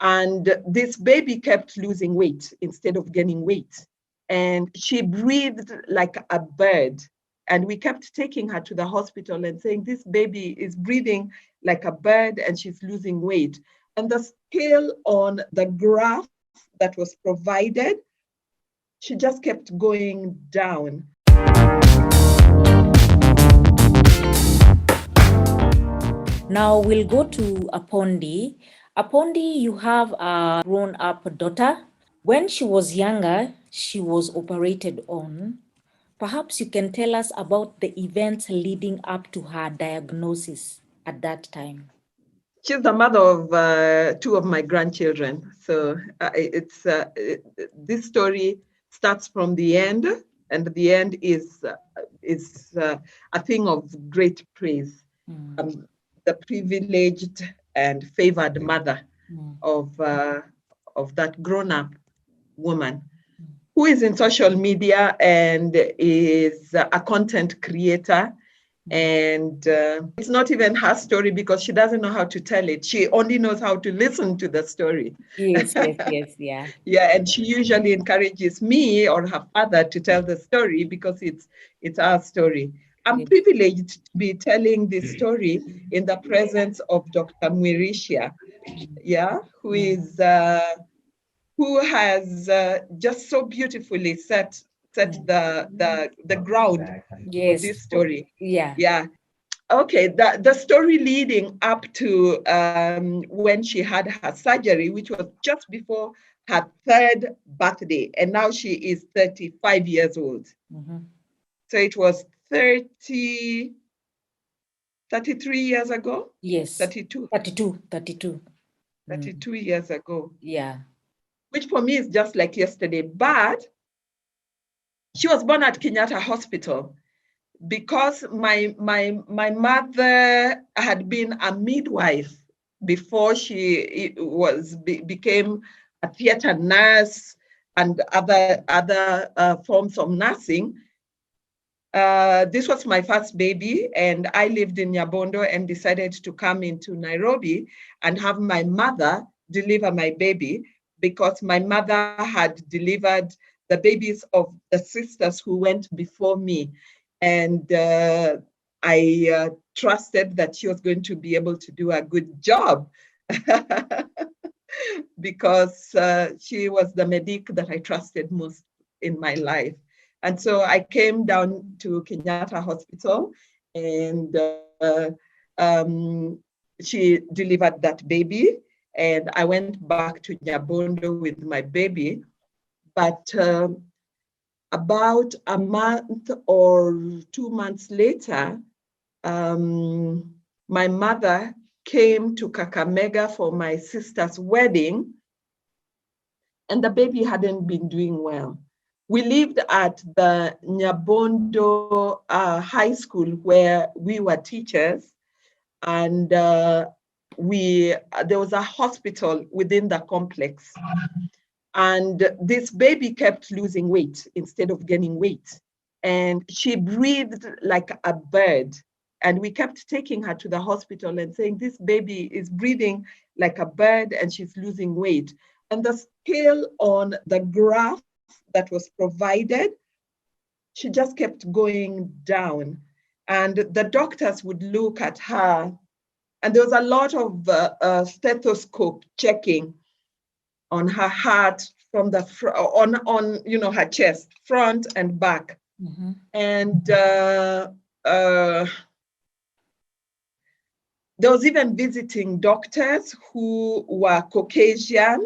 And this baby kept losing weight instead of gaining weight. And she breathed like a bird. And we kept taking her to the hospital and saying, this baby is breathing like a bird and she's losing weight. And the scale on the graph that was provided, she just kept going down. Now we'll go to Apondi. Apondi, you have a grown-up daughter. When she was younger, she was operated on. Perhaps you can tell us about the events leading up to her diagnosis at that time. She's the mother of two of my grandchildren. So this story starts from the end, and the end is a thing of great praise. The privileged and favored mother of that grown-up woman who is in social media and is a content creator. And it's not even her story because she doesn't know how to tell it. She only knows how to listen to the story. Yes, yeah. Yeah, and she usually encourages me or her father to tell the story because it's our story. I'm privileged to be telling this story in the presence of Dr. Mwirisha, who has just so beautifully set the ground for this story. Yeah. Okay, the story leading up to when she had her surgery, which was just before her third birthday, and now she is 35 years old. So it was 33 years ago? Yes. 32. 32 years ago. Yeah. Which for me is just like yesterday. But she was born at Kenyatta Hospital because my mother had been a midwife before she became a theater nurse and other forms of nursing. This was my first baby, and I lived in Nyabondo and decided to come into Nairobi and have my mother deliver my baby because my mother had delivered the babies of the sisters who went before me. And I trusted that she was going to be able to do a good job because she was the medic that I trusted most in my life. And so I came down to Kenyatta Hospital and she delivered that baby. And I went back to Nyabondo with my baby. But about a month or 2 months later, my mother came to Kakamega for my sister's wedding, and the baby hadn't been doing well. We lived at the Nyabondo High School where we were teachers, and there was a hospital within the complex. And this baby kept losing weight instead of gaining weight. And she breathed like a bird. And we kept taking her to the hospital and saying, this baby is breathing like a bird and she's losing weight. And the scale on the graph that was provided, she just kept going down. And the doctors would look at her, and there was a lot of stethoscope checking on her heart from the on her chest, front and back. And there was even visiting doctors who were Caucasian.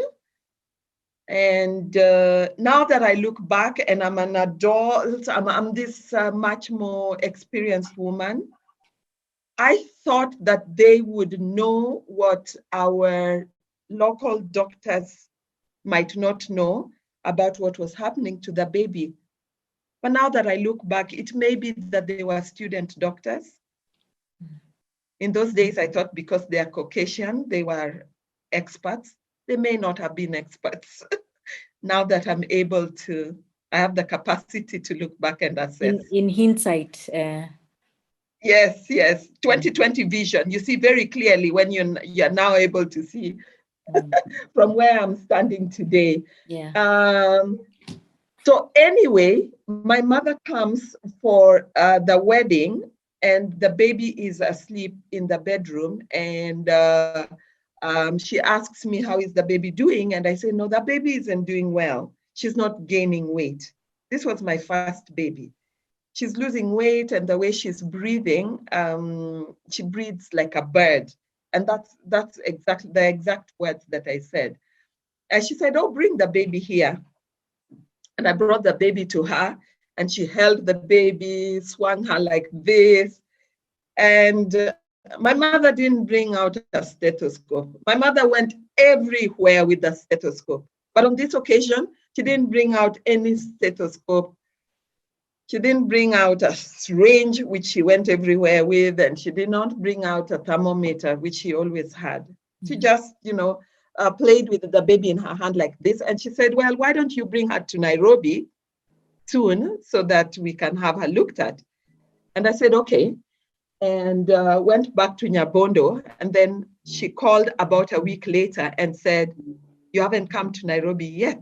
And now that I look back and I'm an adult, I'm this much more experienced woman, I thought that they would know what our local doctors might not know about what was happening to the baby. But now that I look back, it may be that they were student doctors. In those days, I thought because they are Caucasian, they were experts. They may not have been experts. Now that I'm able to, I have the capacity to look back and assess. In hindsight. Yes. 2020 vision. You see very clearly when you're now able to see from where I'm standing today. Yeah. So anyway, my mother comes for the wedding, and the baby is asleep in the bedroom, and she asks me, how is the baby doing? And I say, no, the baby isn't doing well. She's not gaining weight. This was my first baby. She's losing weight, and the way she's breathing, she breathes like a bird. And that's exactly the exact words that I said. And she said, oh, bring the baby here. And I brought the baby to her, and she held the baby, swung her like this. And my mother didn't bring out a stethoscope. My mother went everywhere with the stethoscope. But on this occasion, she didn't bring out any stethoscope. She didn't bring out a syringe, which she went everywhere with, and she did not bring out a thermometer, which she always had. She just, played with the baby in her hand like this. And she said, well, why don't you bring her to Nairobi soon so that we can have her looked at? And I said, okay. And went back to Nyabondo. And then she called about a week later and said, you haven't come to Nairobi yet.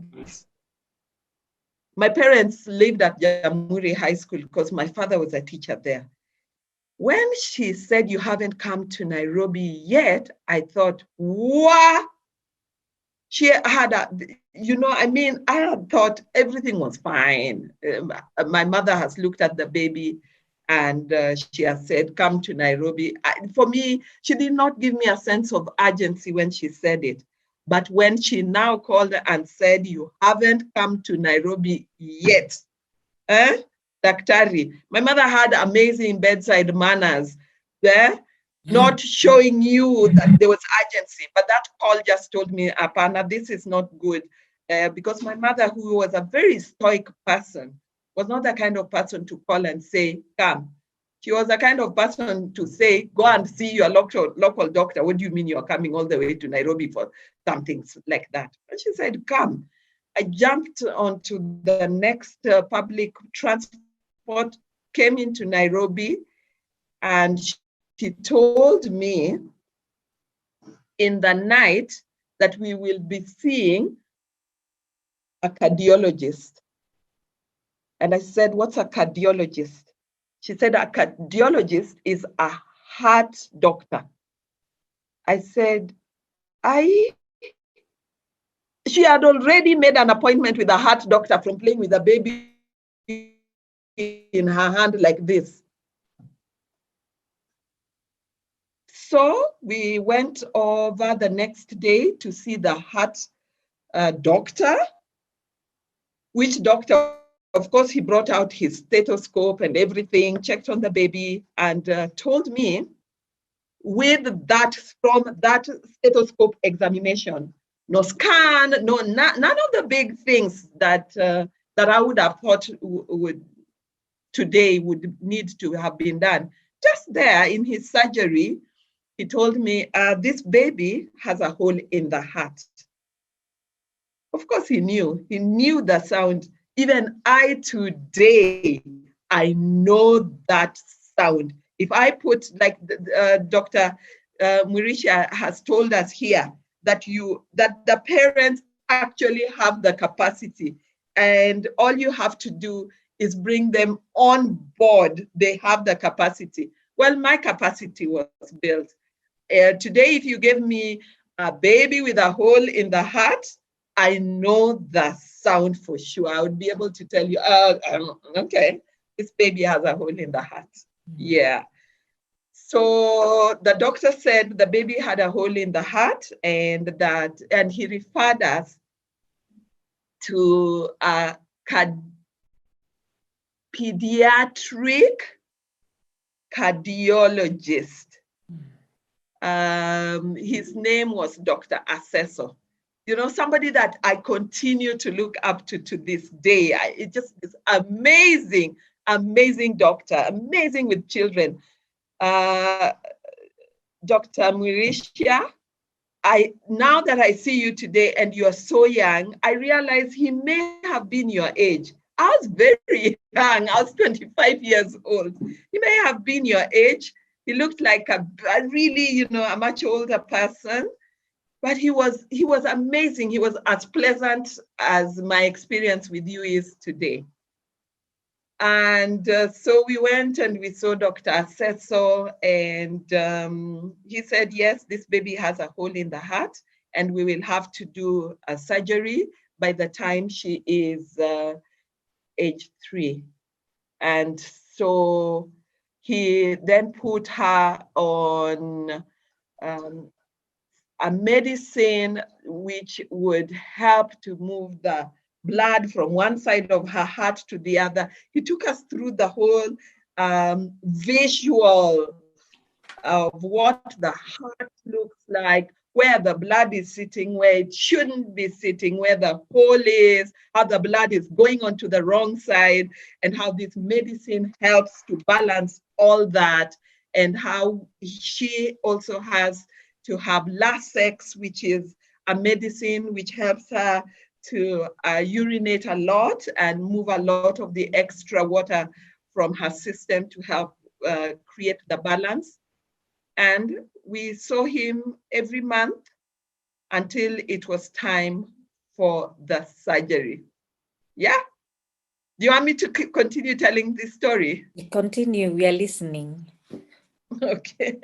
My parents lived at Jamhuri High School because my father was a teacher there. When she said, you haven't come to Nairobi yet, I thought, what? She had I had thought everything was fine. My mother has looked at the baby, and she has said, come to Nairobi. For me, she did not give me a sense of urgency when she said it. But when she now called and said, you haven't come to Nairobi yet, Daktari, my mother had amazing bedside manners there, not showing you that there was urgency. But that call just told me, Apana, this is not good. Because my mother, who was a very stoic person, was not the kind of person to call and say, come. She was the kind of person to say, go and see your local doctor. What do you mean you're coming all the way to Nairobi for something like that? And she said, come. I jumped onto the next public transport, came into Nairobi, and she told me in the night that we will be seeing a cardiologist. And I said, what's a cardiologist? She said, a cardiologist is a heart doctor. I said, she had already made an appointment with a heart doctor from playing with a baby in her hand like this. So we went over the next day to see the heart doctor, which doctor, of course, he brought out his stethoscope and everything, checked on the baby, and told me with that, from that stethoscope examination, no scan, none of the big things that I would have thought would need to have been done. Just there in his surgery, he told me, this baby has a hole in the heart. Of course, he knew the sound. Even I today, I know that sound. If I put, like Dr. Murisha has told us here, that the parents actually have the capacity, and all you have to do is bring them on board. They have the capacity. Well, my capacity was built. Today, if you give me a baby with a hole in the heart, I know the sound for sure. I would be able to tell you, okay, this baby has a hole in the heart. Yeah. So the doctor said the baby had a hole in the heart, and he referred us to a pediatric cardiologist. His name was Dr. Assessor. Somebody that I continue to look up to this day. It just is amazing, amazing doctor, amazing with children. Dr. Murisha, now that I see you today and you're so young, I realize he may have been your age. I was very young. I was 25 years old. He may have been your age. He looked like a really, a much older person. But he was amazing. He was as pleasant as my experience with you is today. And so we went and we saw Dr. Acesso, and he said, yes, this baby has a hole in the heart, and we will have to do a surgery by the time she is age 3. And so he then put her on a medicine which would help to move the blood from one side of her heart to the other. He took us through the whole visual of what the heart looks like, where the blood is sitting, where it shouldn't be sitting, where the hole is, how the blood is going onto the wrong side, and how this medicine helps to balance all that, and how she also has to have Lasix, which is a medicine which helps her to urinate a lot and move a lot of the extra water from her system to help create the balance. And we saw him every month until it was time for the surgery. Yeah? Do you want me to continue telling this story? Continue, we are listening. Okay.